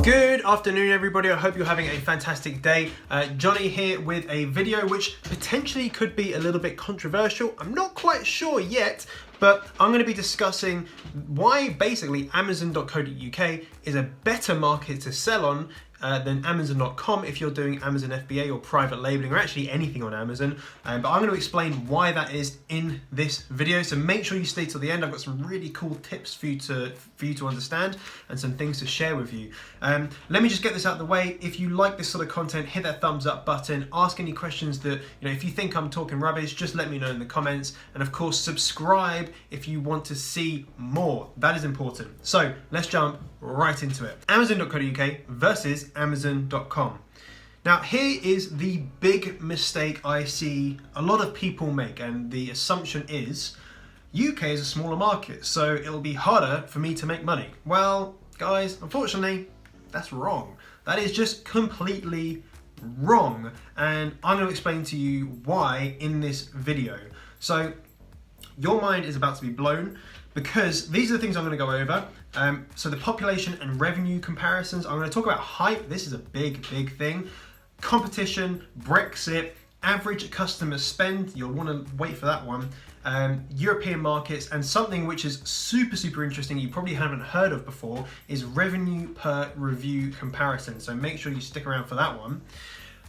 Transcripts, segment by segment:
Good afternoon everybody, I hope you're having a fantastic day. Johnny here with a video which potentially could be a little bit controversial. I'm not quite sure yet, but I'm going to be discussing why basically Amazon.co.uk is a better market to sell on than Amazon.com if you're doing Amazon FBA or private labeling or actually anything on Amazon. But I'm going to explain why that is in this video. So make sure you stay till the end. I've got some really cool tips for you to understand and some things to share with you. Let me just get this out of the way. If you like this sort of content, hit that thumbs up button. Ask any questions that, if you think I'm talking rubbish, just let me know in the comments. And of course, subscribe if you want to see more. That is important. So let's jump right into it. Amazon.co.uk versus Amazon.com. Now here is the big mistake I see a lot of people make, and the assumption is UK is a smaller market, so it'll be harder for me to make money. Well, guys, unfortunately, that's wrong. That is just completely wrong, and I'm going to explain to you why in this video. So your mind is about to be blown, because these are the things I'm going to go over. So the population and revenue comparisons. I'm going to talk about hype. This is a big thing. Competition, Brexit, average customer spend. You'll want to wait for that one. European markets, and something which is super interesting you probably haven't heard of before is revenue per review comparison. So make sure you stick around for that one.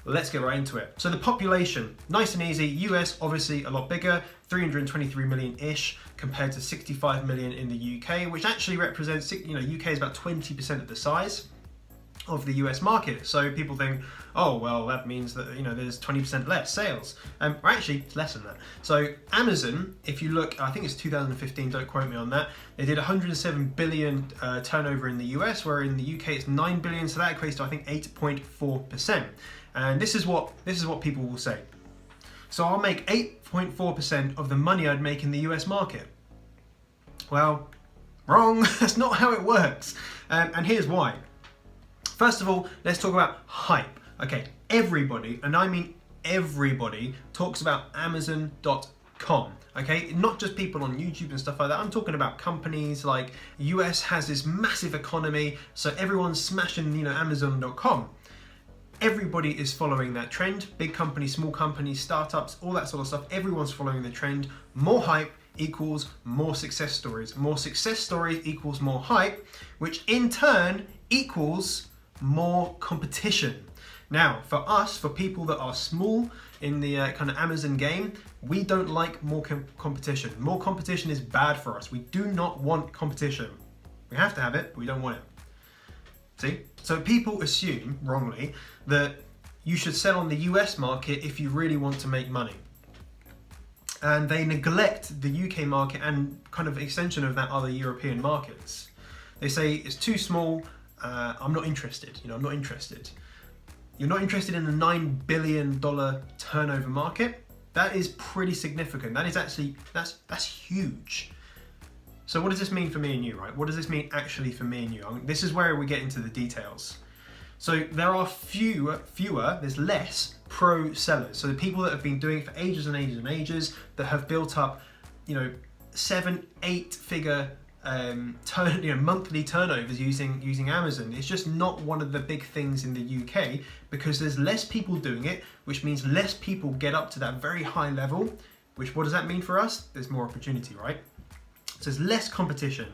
Let's get right into it. So the population, nice and easy. US obviously a lot bigger, 323 million-ish compared to 65 million in the UK, which actually represents, UK is about 20% of the size of the US market. So people think, oh, well, that means that, there's 20% less sales. Or actually, it's less than that. So Amazon, if you look, I think it's 2015, don't quote me on that, they did 107 billion turnover in the US, where in the UK it's 9 billion, so that equates to, I think, 8.4%. And this is what people will say. So I'll make 8.4% of the money I'd make in the US market. Well, wrong. That's not how it works. And here's why. First of all, let's talk about hype. Okay, everybody, and I mean everybody, talks about Amazon.com. Okay, not just people on YouTube and stuff like that. I'm talking about companies like US has this massive economy, so everyone's smashing, Amazon.com. Everybody is following that trend. Big companies, small companies, startups, all that sort of stuff. Everyone's following the trend. More hype equals more success stories. More success stories equals more hype, which in turn equals more competition. Now, for us, for people that are small in the kind of Amazon game, we don't like more competition. More competition is bad for us. We do not want competition. We have to have it, but we don't want it. See? So people assume, wrongly, that you should sell on the US market if you really want to make money. And they neglect the UK market and kind of extension of that other European markets. They say it's too small, I'm not interested. I'm not interested. You're not interested in the $9 billion turnover market? That is pretty significant. That is actually, that's huge. So what does this mean for me and you, right? What does this mean actually for me and you? This is where we get into the details. So there are fewer, there's less pro sellers. So the people that have been doing it for ages and ages and ages, that have built up, 7, 8 figure monthly turnovers using Amazon. It's just not one of the big things in the UK, because there's less people doing it, which means less people get up to that very high level, which, what does that mean for us? There's more opportunity, right? So there's less competition,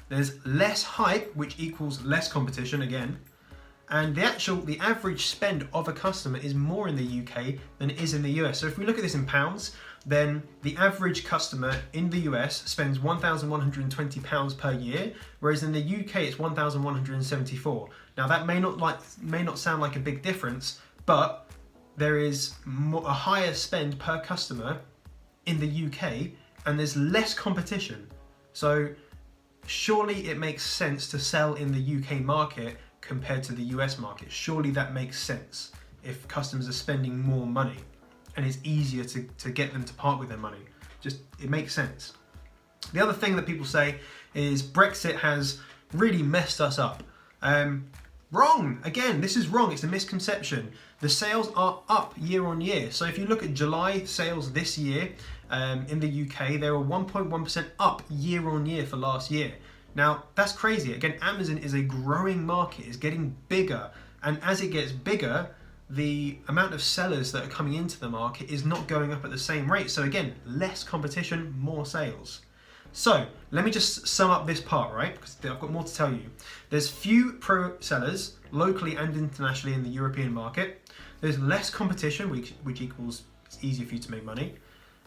there's less hype, which equals less competition again, and the average spend of a customer is more in the UK than it is in the US. So if we look at this in pounds, then the average customer in the US spends £1,120 per year, whereas in the UK it's 1,174. Now that may not sound like a big difference, but there is a higher spend per customer in the UK, and there's less competition. So surely it makes sense to sell in the UK market compared to the US market. Surely that makes sense if customers are spending more money and it's easier to get them to part with their money. It makes sense. The other thing that people say is Brexit has really messed us up. Wrong, again, this is wrong, it's a misconception. The sales are up year on year. So if you look at July sales this year in the UK, they were 1.1% up year on year for last year. Now, that's crazy. Again, Amazon is a growing market, it's getting bigger. And as it gets bigger, the amount of sellers that are coming into the market is not going up at the same rate. So again, less competition, more sales. So let me just sum up this part, right? Because I've got more to tell you. There's few pro sellers locally and internationally in the European market. There's less competition, which equals it's easier for you to make money.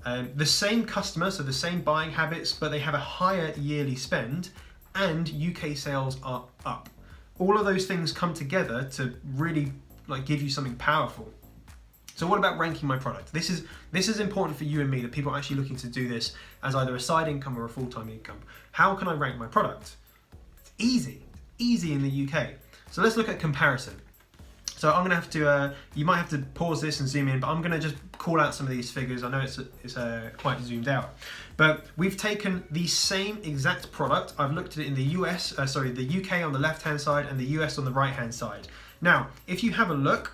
The same customer, so the same buying habits, but they have a higher yearly spend, and UK sales are up. All of those things come together to really give you something powerful. So what about ranking my product? This is important for you and me, that people are actually looking to do this as either a side income or a full-time income. How can I rank my product? It's easy in the UK. So let's look at comparison. So I'm gonna have to, you might have to pause this and zoom in, but I'm gonna just call out some of these figures. I know it's quite zoomed out, but we've taken the same exact product. I've looked at it in the the UK on the left-hand side and the US on the right-hand side. Now, if you have a look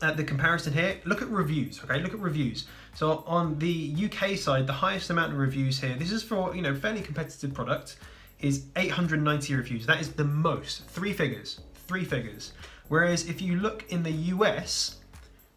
at the comparison here, look at reviews, okay? Look at reviews. So on the UK side, the highest amount of reviews here, this is for, fairly competitive product, is 890 reviews. That is the most, three figures. Whereas if you look in the US,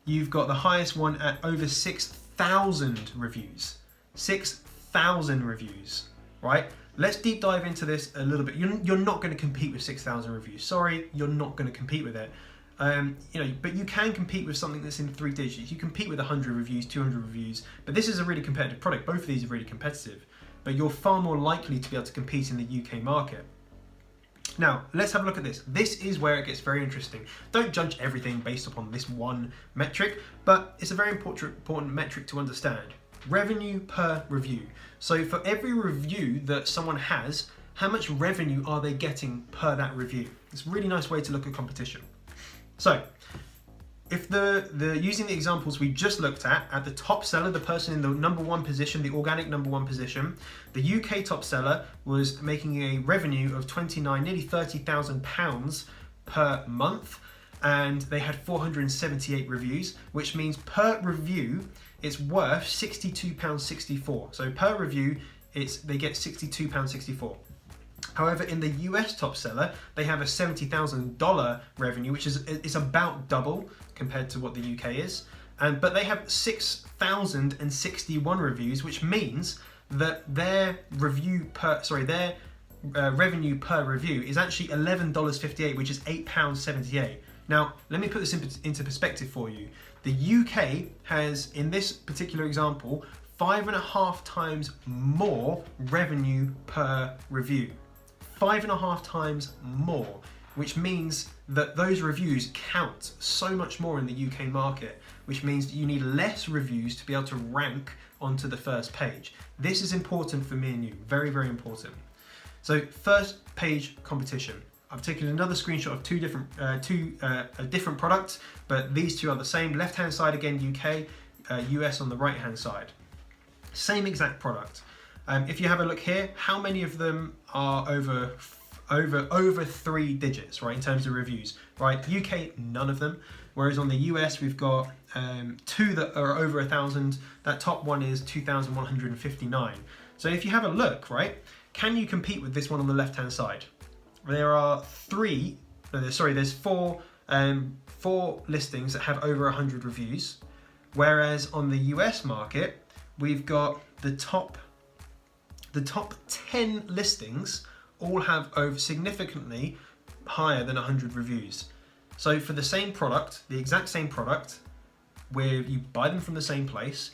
you've got the highest one at over 6,000 reviews. 6,000 reviews, right? Let's deep dive into this a little bit. You're not going to compete with 6,000 reviews. Sorry, you're not going to compete with it. But you can compete with something that's in 3 digits. You compete with 100 reviews, 200 reviews, but this is a really competitive product. Both of these are really competitive, but you're far more likely to be able to compete in the UK market. Now, let's have a look at this. This is where it gets very interesting. Don't judge everything based upon this one metric, but it's a very important metric to understand. Revenue per review. So for every review that someone has, how much revenue are they getting per that review? It's a really nice way to look at competition. So, if using the examples we just looked at the top seller, the person in the number 1 position, the organic number 1 position, the UK top seller was making a revenue of nearly £30,000 per month, and they had 478 reviews, which means per review it's worth £62.64. So per review they get £62.64. However, in the US top seller, they have a $70,000 revenue, which is about double compared to what the UK is. But they have 6,061 reviews, which means that their revenue per review is actually $11.58, which is £8.78. Now, let me put this into perspective for you. The UK has, in this particular example, 5.5 times more revenue per review. 5.5 times more, which means that those reviews count so much more in the UK market, which means you need less reviews to be able to rank onto the first page. This is important for me and you, very, very important. So first page competition. I've taken another screenshot of two different products, but these two are the same. Left-hand side again, UK, US on the right-hand side. Same exact product. If you have a look here, how many of them are over 3 digits, right, in terms of reviews, right? UK, none of them. Whereas on the US, we've got 2 that are over 1,000. That top one is 2,159. So if you have a look, right, can you compete with this one on the left-hand side? There are there's 4 listings that have over 100 reviews. Whereas on the US market, we've got the top 10 listings all have significantly higher than 100 reviews. So for the same product, the exact same product, where you buy them from the same place,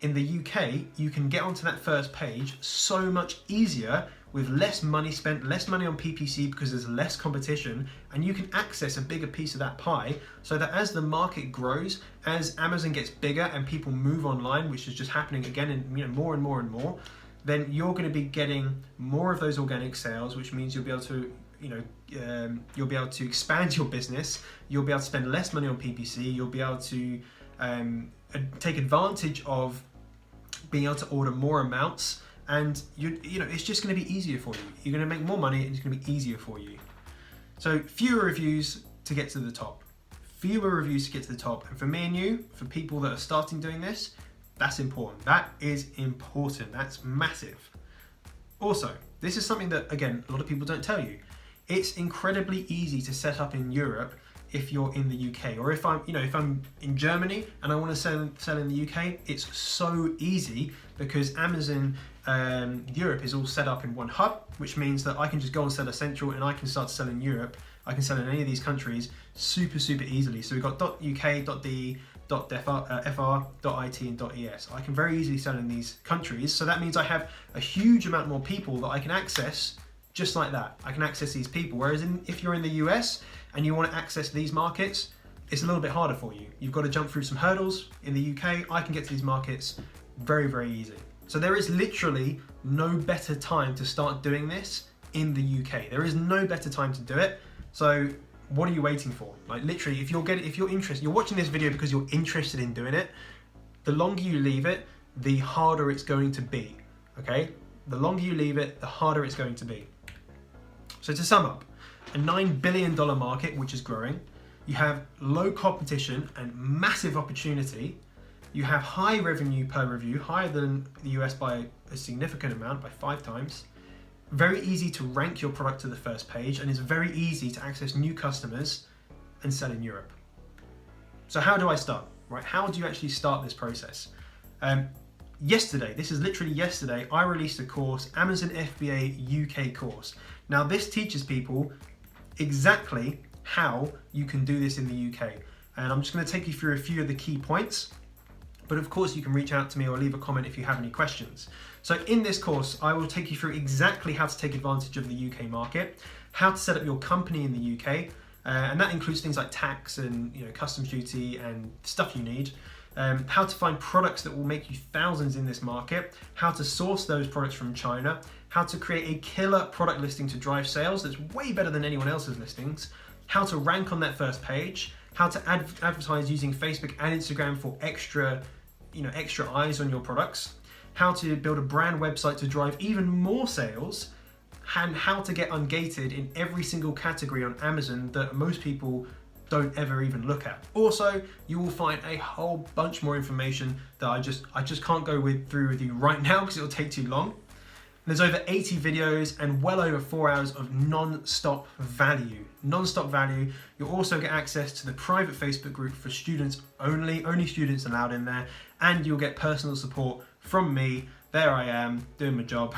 in the UK, you can get onto that first page so much easier with less money spent, less money on PPC because there's less competition, and you can access a bigger piece of that pie, so that as the market grows, as Amazon gets bigger and people move online, which is just happening again and more and more and more, then you're going to be getting more of those organic sales, which means you'll be able to, you'll be able to expand your business. You'll be able to spend less money on PPC. You'll be able to take advantage of being able to order more amounts, and it's just going to be easier for you. You're going to make more money, and it's going to be easier for you. So fewer reviews to get to the top. Fewer reviews to get to the top, and for me and you, for people that are starting doing this, that's important. That is important. That's massive. Also, This is something that, again, a lot of people don't tell you. It's incredibly easy to set up in Europe if you're in the UK, or if I'm in Germany and I want to sell in the UK, it's so easy because Amazon Europe is all set up in one hub, which means that I can just go on Seller Central and I can start to sell in Europe. I can sell in any of these countries super easily. So we've got .uk, .de, .fr, .it and .es. I can very easily sell in these countries, so that means I have a huge amount more people that I can access just like that. I can access these people, whereas if you're in the US and you want to access these markets, it's a little bit harder for you. You've got to jump through some hurdles. In the UK, I can get to these markets very easy. So there is literally no better time to start doing this in the UK. There is no better time to do it. So what are you waiting for? Like literally, if you're interested, you're watching this video because you're interested in doing it, the longer you leave it, the harder it's going to be, okay? The longer you leave it, the harder it's going to be. So to sum up, a $9 billion market, which is growing. You have low competition and massive opportunity. You have high revenue per review, higher than the US by a significant amount, by 5 times. Very easy to rank your product to the first page, and it's very easy to access new customers and sell in Europe. So how do I start, right? How do you actually start this process? Yesterday, this is literally yesterday, I released a course, Amazon FBA UK course. Now this teaches people exactly how you can do this in the UK. And I'm just going to take you through a few of the key points, but of course you can reach out to me or leave a comment if you have any questions. So in this course, I will take you through exactly how to take advantage of the UK market, how to set up your company in the UK, and that includes things like tax and customs duty and stuff you need. How to find products that will make you thousands in this market, how to source those products from China, how to create a killer product listing to drive sales that's way better than anyone else's listings, how to rank on that first page, how to advertise using Facebook and Instagram for extra eyes on your products, how to build a brand website to drive even more sales, and how to get ungated in every single category on Amazon that most people don't ever even look at. Also, you will find a whole bunch more information that I just can't go through with you right now because it'll take too long. There's over 80 videos and well over 4 hours of non-stop value. Non-stop value. You'll also get access to the private Facebook group for students only students allowed in there, and you'll get personal support from me. There I am, doing my job,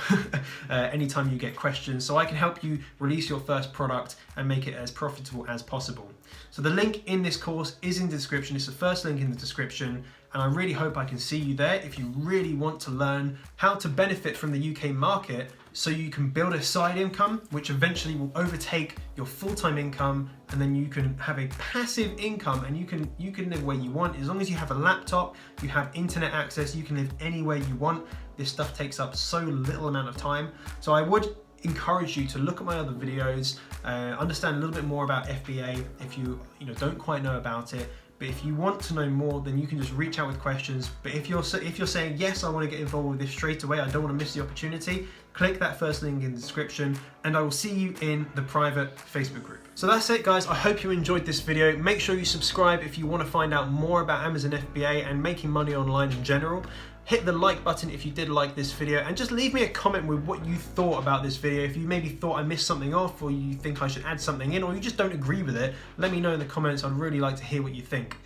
anytime you get questions, so I can help you release your first product and make it as profitable as possible. So the link in this course is in the description. It's the first link in the description, and I really hope I can see you there if you really want to learn how to benefit from the UK market so you can build a side income, which eventually will overtake your full-time income, and then you can have a passive income, and you can live where you want. As long as you have a laptop, you have internet access, you can live anywhere you want. This stuff takes up so little amount of time. So I would encourage you to look at my other videos, understand a little bit more about FBA if you don't quite know about it. But if you want to know more, then you can just reach out with questions. But if you're saying, yes, I want to get involved with this straight away, I don't want to miss the opportunity, click that first link in the description, and I will see you in the private Facebook group. So that's it, guys. I hope you enjoyed this video. Make sure you subscribe if you want to find out more about Amazon FBA and making money online in general. Hit the like button if you did like this video, and just leave me a comment with what you thought about this video. If you maybe thought I missed something off, or you think I should add something in, or you just don't agree with it, let me know in the comments. I'd really like to hear what you think.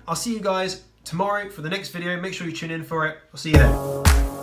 I'll see you guys tomorrow for the next video. Make sure you tune in for it. I'll see you then.